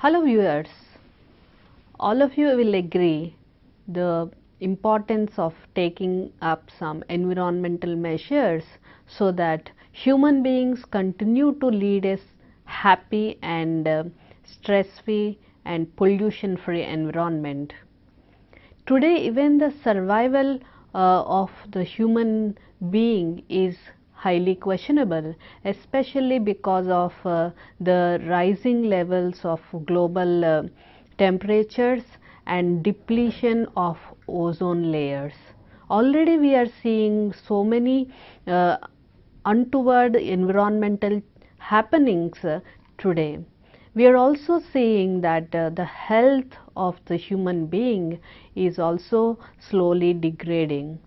Hello viewers, all of you will agree the importance of taking up some environmental measures so that human beings continue to lead a happy and stress-free and pollution-free environment. Today even the survival of the human being is highly questionable, especially because of the rising levels of global temperatures and depletion of ozone layers. Already we are seeing so many untoward environmental happenings today. We are also seeing that the health of the human being is also slowly degrading.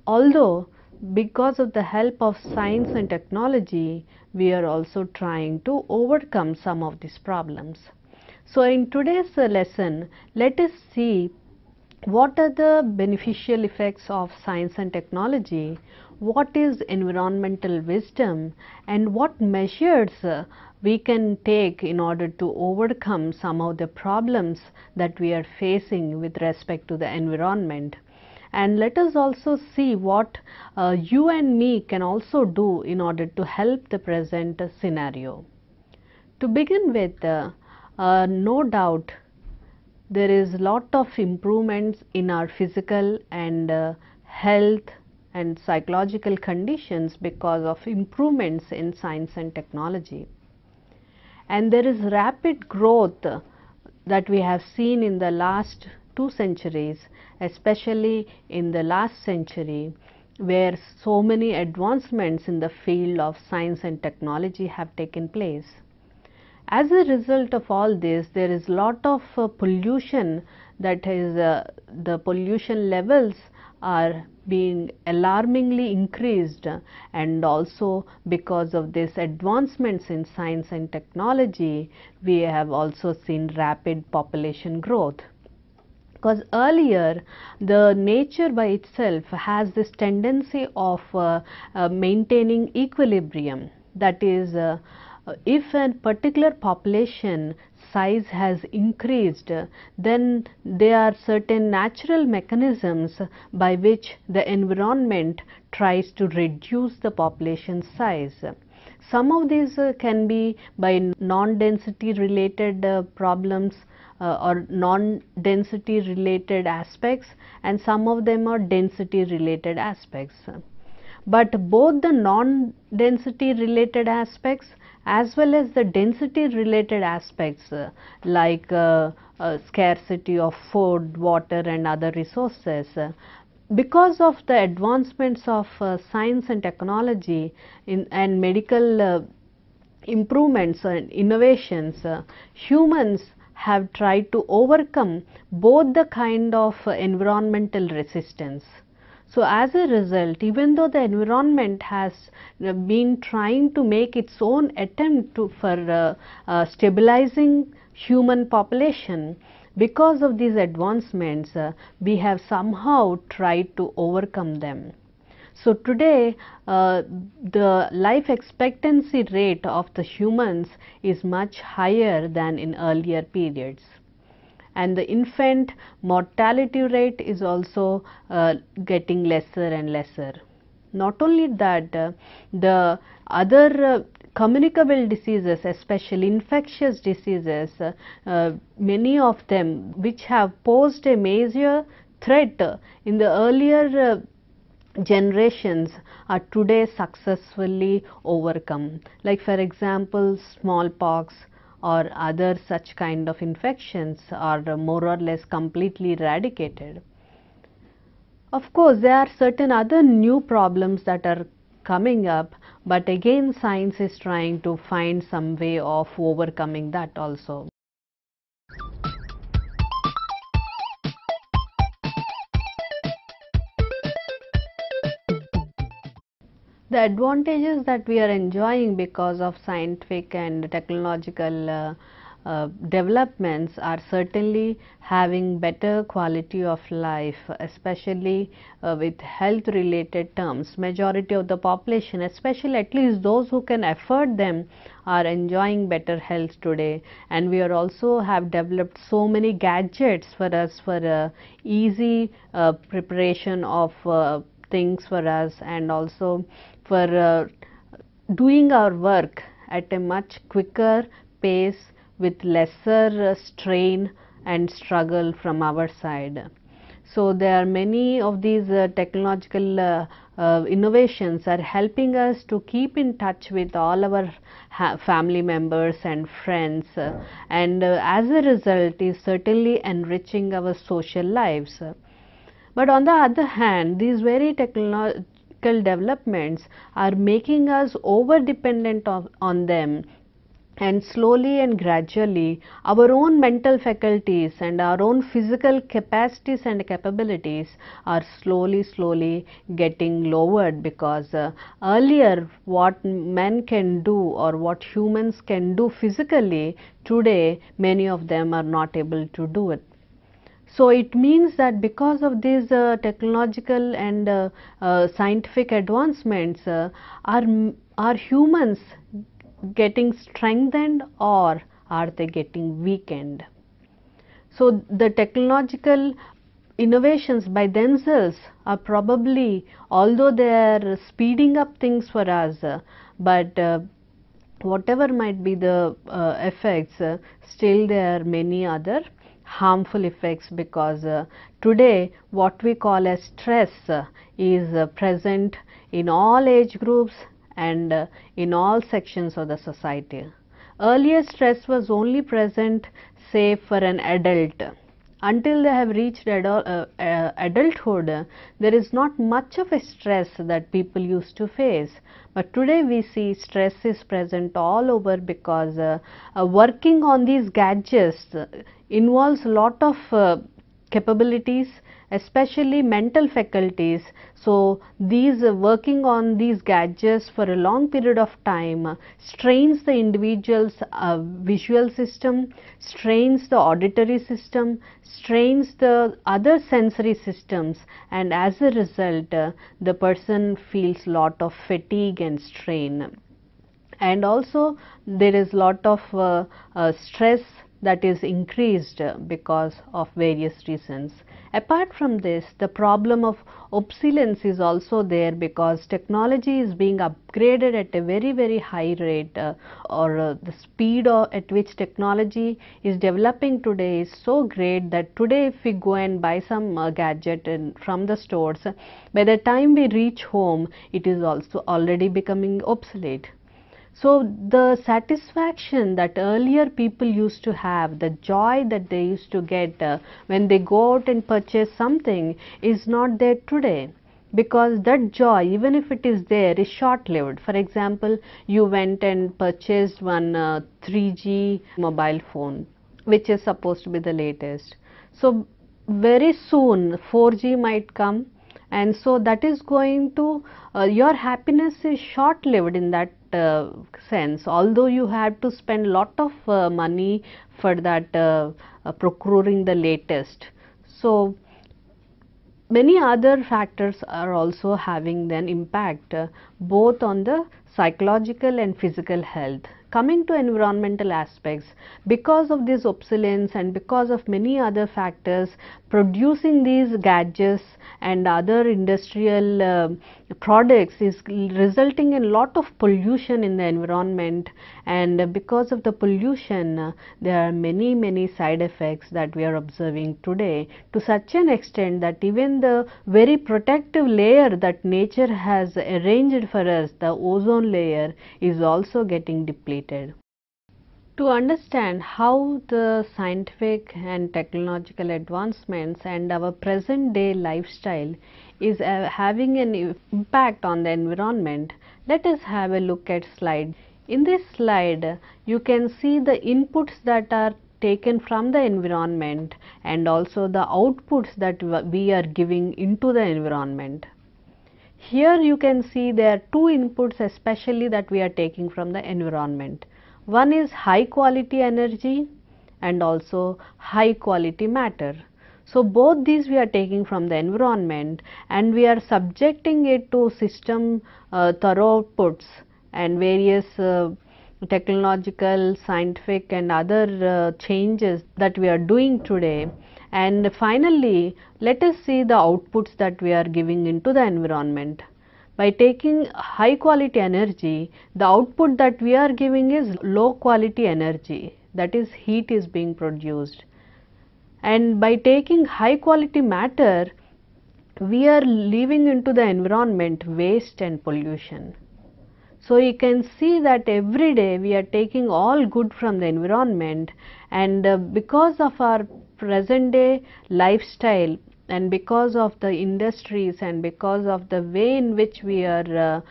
Although because of the help of science and technology, we are also trying to overcome some of these problems. So in today's lesson, let us see what are the beneficial effects of science and technology, what is environmental wisdom, and what measures we can take in order to overcome some of the problems that we are facing with respect to the environment. And let us also see what you and me can also do in order to help the present scenario. To begin with, no doubt there is lot of improvements in our physical and health and psychological conditions because of improvements in science and technology. And there is rapid growth that we have seen in the last 2 centuries, especially in the last century, where so many advancements in the field of science and technology have taken place. As a result of all this, there is lot of pollution, that is the pollution levels are being alarmingly increased, and also because of this advancements in science and technology, we have also seen rapid population growth. Because earlier the nature by itself has this tendency of maintaining equilibrium, that is if a particular population size has increased, then there are certain natural mechanisms by which the environment tries to reduce the population size. Some of these can be by non-density related problems or non-density related aspects, and some of them are density related aspects. But both the non-density related aspects as well as the density related aspects like scarcity of food, water and other resources, because of the advancements of science and technology and medical improvements and innovations, humans have tried to overcome both the kind of environmental resistance. So as a result, even though the environment has been trying to make its own attempt for stabilizing human population, because of these advancements, we have somehow tried to overcome them. So today the life expectancy rate of the humans is much higher than in earlier periods, and the infant mortality rate is also getting lesser and lesser. Not only that, the other communicable diseases, especially infectious diseases, many of them which have posed a major threat in the earlier generations, are today successfully overcome, like for example smallpox or other such kind of infections are more or less completely eradicated. Of course, there are certain other new problems that are coming up, but again science is trying to find some way of overcoming that also. The advantages that we are enjoying because of scientific and technological developments are certainly having better quality of life, especially with health related terms. Majority of the population, especially at least those who can afford them, are enjoying better health today, and we are also have developed so many gadgets for us for easy preparation of things for us, and also for doing our work at a much quicker pace with lesser strain and struggle from our side. So there are many of these technological innovations are helping us to keep in touch with all our family members and friends, and as a result is certainly enriching our social lives. But on the other hand, these very technological developments are making us over dependent on them, and slowly and gradually our own mental faculties and our own physical capacities and capabilities are slowly getting lowered, because earlier what men can do or what humans can do physically, today many of them are not able to do it. So it means that because of these technological and scientific advancements, are humans getting strengthened or are they getting weakened? So the technological innovations by themselves are probably, although they are speeding up things for us, but whatever might be the effects, still there are many other harmful effects, because today what we call as stress is present in all age groups and in all sections of the society. Earlier stress was only present, say, for an adult. Until they have reached adulthood, there is not much of a stress that people used to face. But today we see stress is present all over, because working on these gadgets involves a lot of capabilities, especially mental faculties. So these working on these gadgets for a long period of time strains the individual's visual system, strains the auditory system, strains the other sensory systems, and as a result the person feels lot of fatigue and strain. And also there is lot of stress that is increased because of various reasons. Apart from this, the problem of obsolescence is also there, because technology is being upgraded at a very high rate, or the speed at which technology is developing today is so great that today if we go and buy some gadget from the stores, by the time we reach home it is also already becoming obsolete. So the satisfaction that earlier people used to have, the joy that they used to get when they go out and purchase something, is not there today, because that joy, even if it is there, is short lived. For example, you went and purchased one 3G mobile phone which is supposed to be the latest. So very soon 4G might come, and so that is going to your happiness is short lived in that sense, although you have to spend lot of money for that procuring the latest. So many other factors are also having an impact both on the psychological and physical health. Coming to environmental aspects, because of this obsolescence and because of many other factors, producing these gadgets and other industrial products is resulting in lot of pollution in the environment, and because of the pollution there are many side effects that we are observing today, to such an extent that even the very protective layer that nature has arranged for us, the ozone layer, is also getting depleted. To understand how the scientific and technological advancements and our present day lifestyle is having an impact on the environment, let us have a look at slide. In this slide you can see the inputs that are taken from the environment and also the outputs that we are giving into the environment. Here you can see there are two inputs especially that we are taking from the environment. One is high quality energy and also high quality matter. So both these we are taking from the environment, and we are subjecting it to system thorough outputs and various technological, scientific and other changes that we are doing today. And finally, let us see the outputs that we are giving into the environment. By taking high quality energy, the output that we are giving is low quality energy, that is, heat is being produced. And by taking high quality matter, we are leaving into the environment waste and pollution. So you can see that every day we are taking all good from the environment, and because of our present day lifestyle, and because of the industries, and because of the way in which we are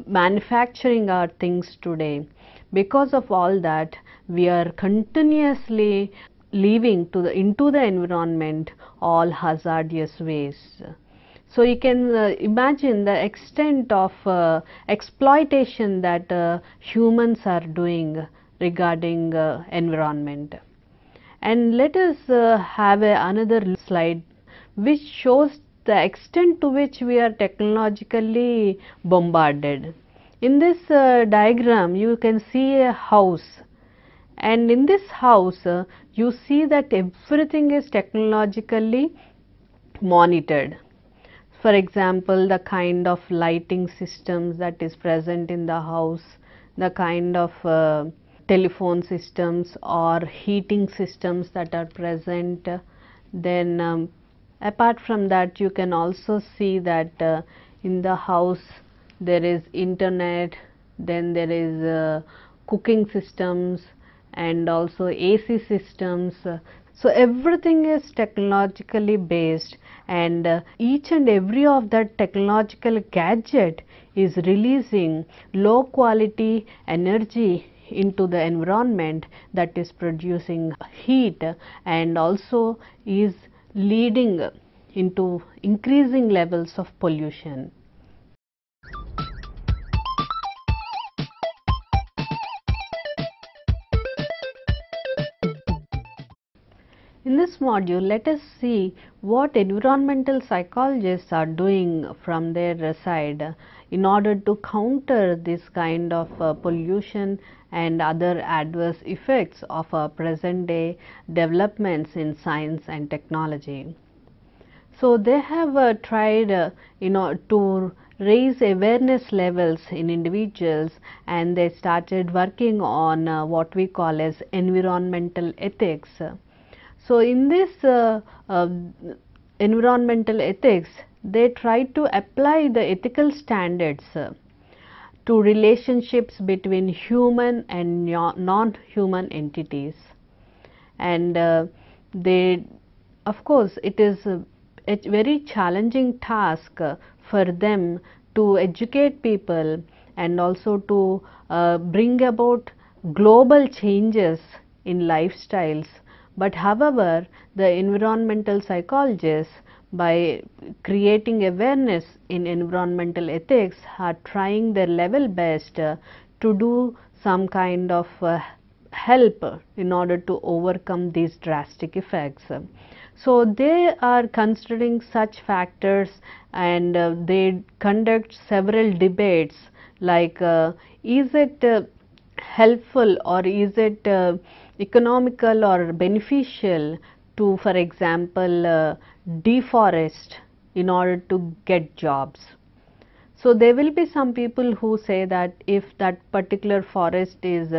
manufacturing our things today, because of all that, we are continuously leaving into the environment all hazardous waste. So you can imagine the extent of exploitation that humans are doing regarding environment. And let us have another slide which shows the extent to which we are technologically bombarded. In this diagram you can see a house, and in this house you see that everything is technologically monitored. For example, the kind of lighting systems that is present in the house, the kind of telephone systems or heating systems that are present. Then apart from that, you can also see that in the house there is internet, then there is cooking systems and also AC systems. So everything is technologically based, and each and every of that technological gadget is releasing low quality energy into the environment that is producing heat, and also is leading into increasing levels of pollution. In this module, let us see what environmental psychologists are doing from their side in order to counter this kind of pollution and other adverse effects of present day developments in science and technology. So they have tried to raise awareness levels in individuals, and they started working on what we call as environmental ethics. So in this environmental ethics, they try to apply the ethical standards to relationships between human and non-human entities. And of course, it is a very challenging task for them to educate people and also to bring about global changes in lifestyles. But however, the environmental psychologists, by creating awareness in environmental ethics, are trying their level best to do some kind of help in order to overcome these drastic effects. So they are considering such factors, and they conduct several debates like is it helpful or is it economical or beneficial to, for example, deforest in order to get jobs. So there will be some people who say that if that particular forest is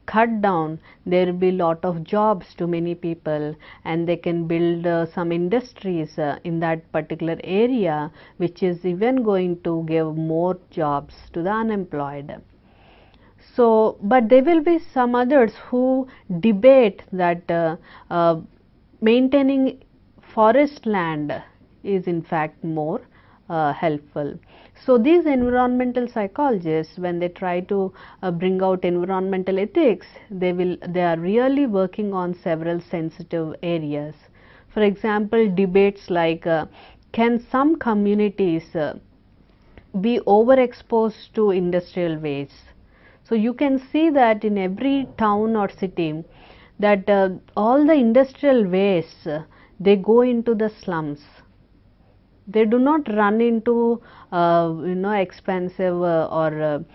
cut down, there will be lot of jobs to many people, and they can build some industries in that particular area, which is even going to give more jobs to the unemployed. So, but there will be some others who debate that maintaining forest land is in fact more helpful. So these environmental psychologists, when they try to bring out environmental ethics, they are really working on several sensitive areas. For example, debates like can some communities be overexposed to industrial waste? So you can see that in every town or city that all the industrial waste they go into the slums. They do not run into expensive or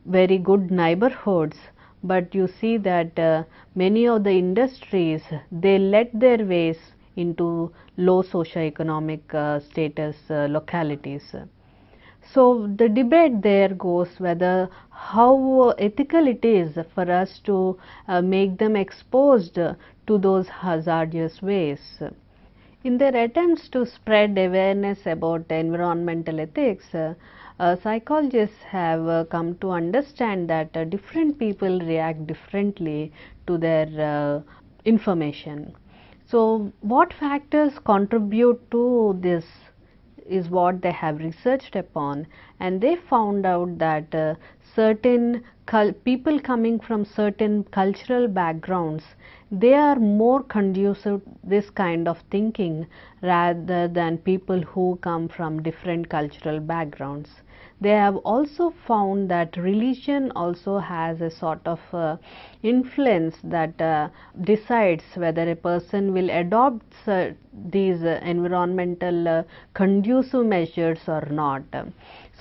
very good neighborhoods, but you see that many of the industries they let their waste into low socioeconomic status localities. So the debate there goes whether how ethical it is for us to make them exposed to those hazardous wastes. In their attempts to spread awareness about environmental ethics, psychologists have come to understand that different people react differently to their information. So, what factors contribute to this is what they have researched upon, and they found out that certain people coming from certain cultural backgrounds, they are more conducive to this kind of thinking rather than people who come from different cultural backgrounds. They have also found that religion also has a sort of influence that decides whether a person will adopt these environmental conducive measures or not.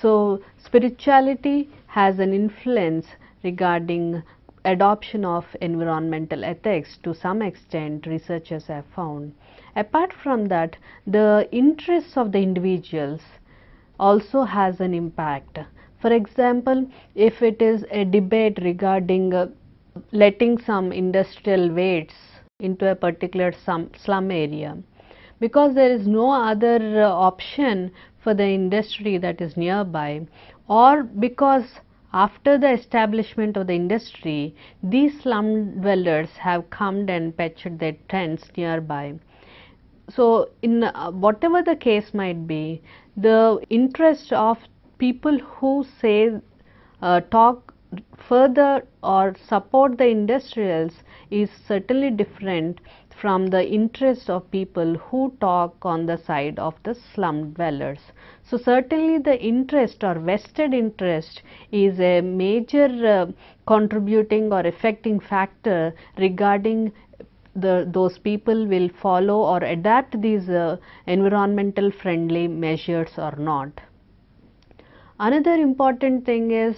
So, spirituality has an influence regarding adoption of environmental ethics to some extent, researchers have found. Apart from that, the interests of the individuals also has an impact. For example, if it is a debate regarding letting some industrial wastes into a particular slum area, because there is no other option for the industry that is nearby, or because after the establishment of the industry, these slum dwellers have come and pitched their tents nearby. So, in whatever the case might be, the interest of people who say talk further or support the industrials is certainly different from the interest of people who talk on the side of the slum dwellers. So, certainly the interest or vested interest is a major contributing or affecting factor regarding those people will follow or adapt these environmental friendly measures or not. Another important thing is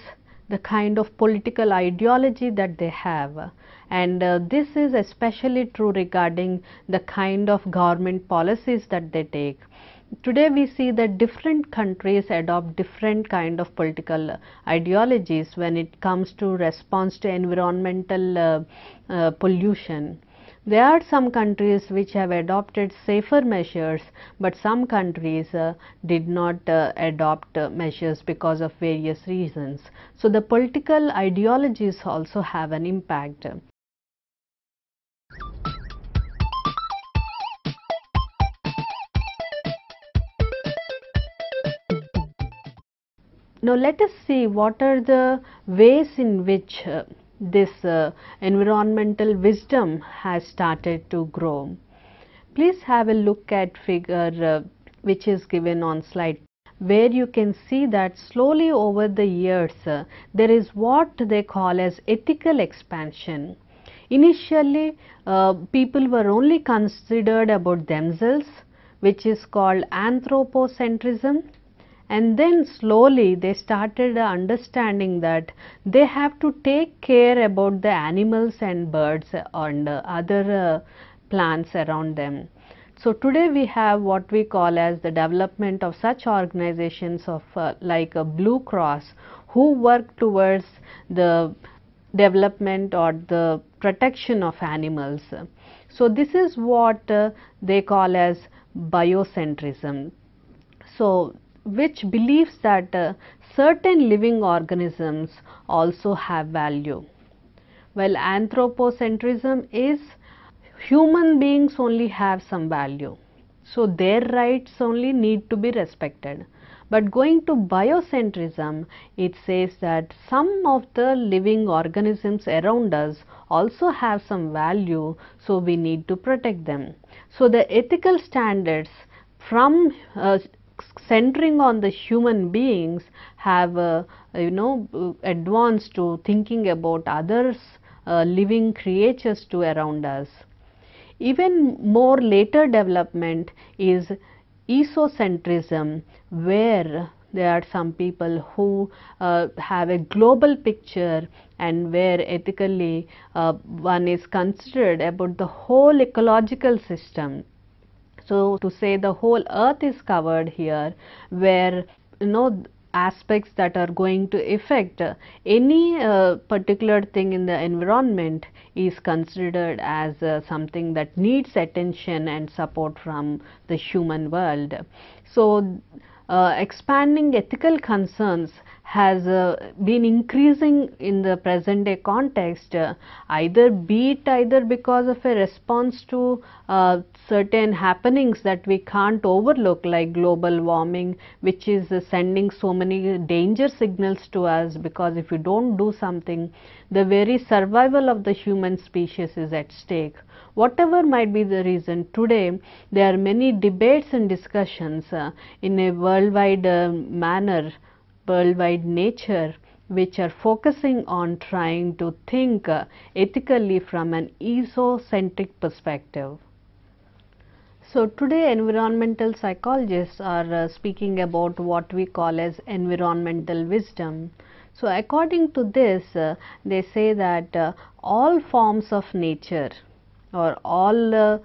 the kind of political ideology that they have, and this is especially true regarding the kind of government policies that they take. Today we see that different countries adopt different kind of political ideologies when it comes to response to environmental pollution. There are some countries which have adopted safer measures, but some countries did not adopt measures because of various reasons. So, the political ideologies also have an impact. Now, let us see what are the ways in which this environmental wisdom has started to grow. Please have a look at figure which is given on slide, where you can see that slowly over the years there is what they call as ethical expansion. Initially people were only considered about themselves, which is called anthropocentrism. And then slowly they started understanding that they have to take care about the animals and birds and other plants around them. So, today we have what we call as the development of such organizations of like a Blue Cross, who work towards the development or the protection of animals. So, this is what they call as biocentrism. So, which believes that certain living organisms also have value, while anthropocentrism is human beings only have some value. So, their rights only need to be respected. But going to biocentrism, it says that some of the living organisms around us also have some value, so we need to protect them. So, the ethical standards from centering on the human beings have advanced to thinking about others living creatures to around us. Even more later development is ecocentrism, where there are some people who have a global picture, and where ethically one is considered about the whole ecological system. So, to say the whole earth is covered here, where aspects that are going to affect any particular thing in the environment is considered as something that needs attention and support from the human world. So, expanding ethical concerns has been increasing in the present day context, either because of a response to certain happenings that we can't overlook, like global warming, which is sending so many danger signals to us, because if you don't do something, the very survival of the human species is at stake. Whatever might be the reason, today there are many debates and discussions in a worldwide manner, worldwide nature, which are focusing on trying to think ethically from an ecocentric perspective. So, today environmental psychologists are speaking about what we call as environmental wisdom. So, according to this, they say that all forms of nature, or all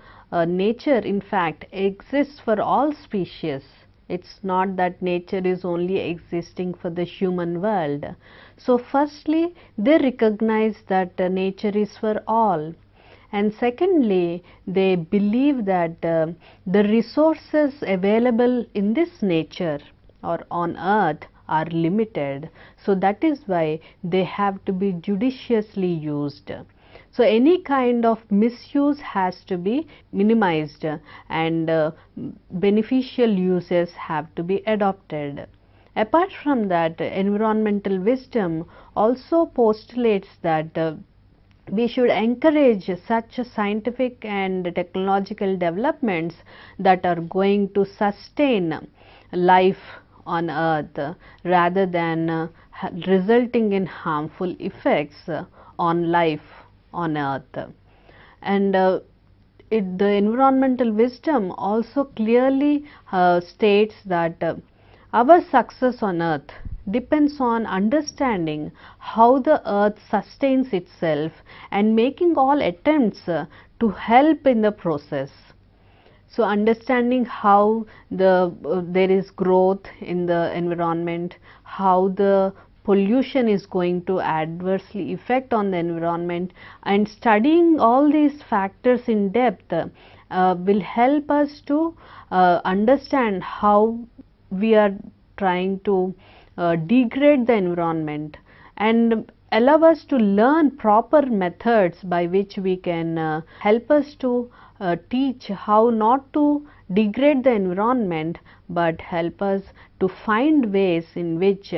nature in fact exists for all species. It's not that nature is only existing for the human world. So, firstly, they recognize that nature is for all. And secondly, they believe that the resources available in this nature or on earth are limited. So, that is why they have to be judiciously used. So, any kind of misuse has to be minimized, and beneficial uses have to be adopted. Apart from that, environmental wisdom also postulates that we should encourage such scientific and technological developments that are going to sustain life on earth, rather than resulting in harmful effects on life on earth. And the environmental wisdom also clearly states that our success on earth depends on understanding how the earth sustains itself and making all attempts to help in the process. So, understanding how there is growth in the environment, how the pollution is going to adversely affect on the environment, and studying all these factors in depth will help us to understand how we are trying to degrade the environment, and allow us to learn proper methods by which we can help us to teach how not to degrade the environment, but help us to find ways in which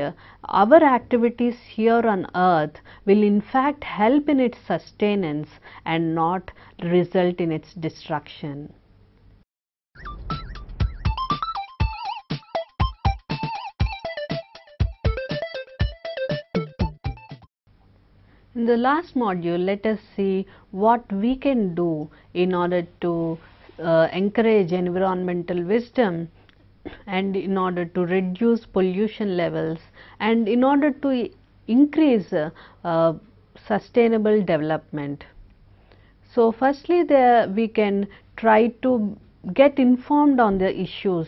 our activities here on earth will in fact help in its sustenance and not result in its destruction. In the last module, let us see what we can do in order to encourage environmental wisdom, and in order to reduce pollution levels, and in order to increase sustainable development. So, firstly, we can try to get informed on the issues.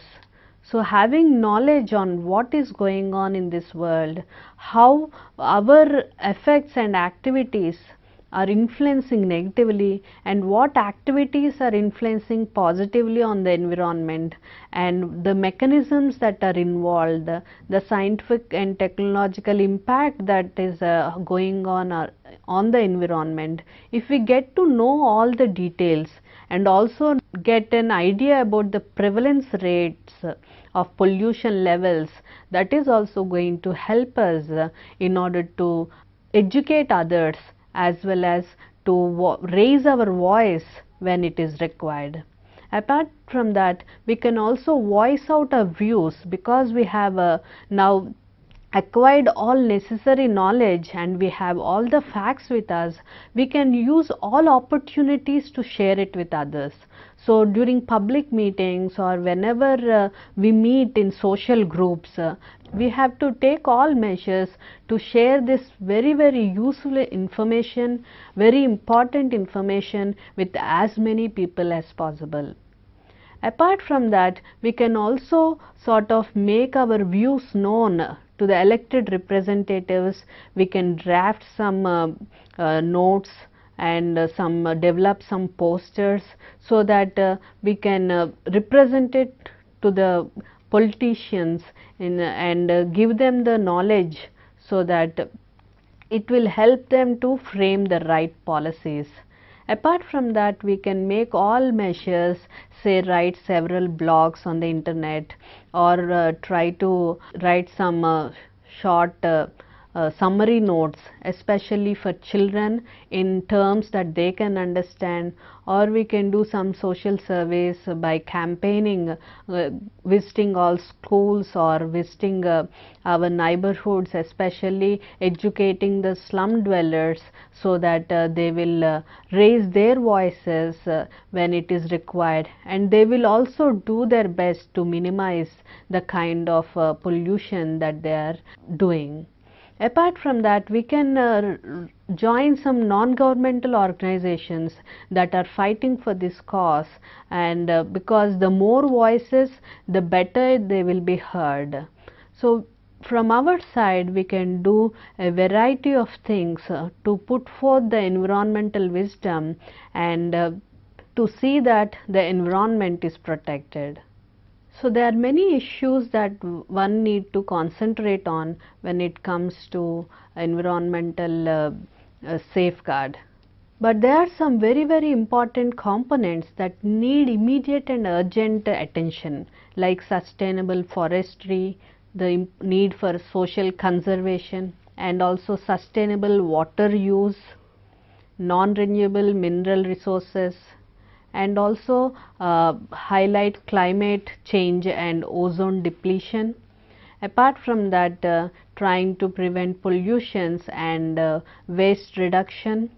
So, having knowledge on what is going on in this world, how our effects and activities are influencing negatively, and what activities are influencing positively on the environment, and the mechanisms that are involved, the scientific and technological impact that is going on the environment. If we get to know all the details and also get an idea about the prevalence rates of pollution levels, that is also going to help us in order to educate others, as well as to raise our voice when it is required. Apart from that, we can also voice out our views, because we have now acquired all necessary knowledge and we have all the facts with us, we can use all opportunities to share it with others. So during public meetings or whenever we meet in social groups, we have to take all measures to share this very useful information, very important information with as many people as possible. Apart from that, we can also sort of make our views known to the elected representatives. We can draft some notes and develop some posters so that we can represent it to the politicians and give them the knowledge so that it will help them to frame the right policies. Apart from that, we can make all measures, say write several blogs on the internet or try to write some short summary notes, especially for children in terms that they can understand, or we can do some social surveys by campaigning, visiting all schools or visiting our neighborhoods, especially educating the slum dwellers so that they will raise their voices when it is required, and they will also do their best to minimize the kind of pollution that they are doing. Apart from that, we can join some non-governmental organizations that are fighting for this cause, and because the more voices, the better they will be heard. So from our side, we can do a variety of things to put forth the environmental wisdom and to see that the environment is protected. So there are many issues that one need to concentrate on when it comes to environmental safeguard. But there are some very important components that need immediate and urgent attention, like sustainable forestry, the need for social conservation, and also sustainable water use, non-renewable mineral resources, and also highlight climate change and ozone depletion. Apart from that, trying to prevent pollutions and waste reduction,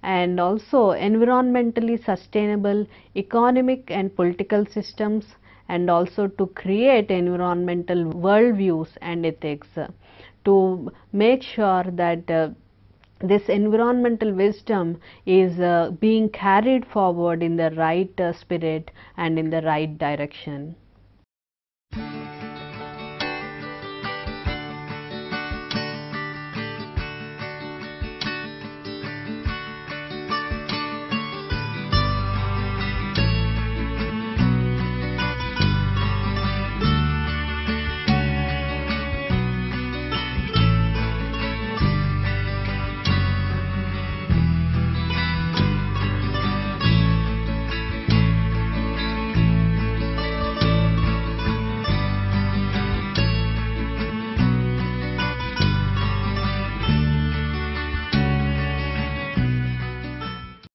and also environmentally sustainable economic and political systems, and also to create environmental worldviews and ethics to make sure that this environmental wisdom is being carried forward in the right spirit and in the right direction.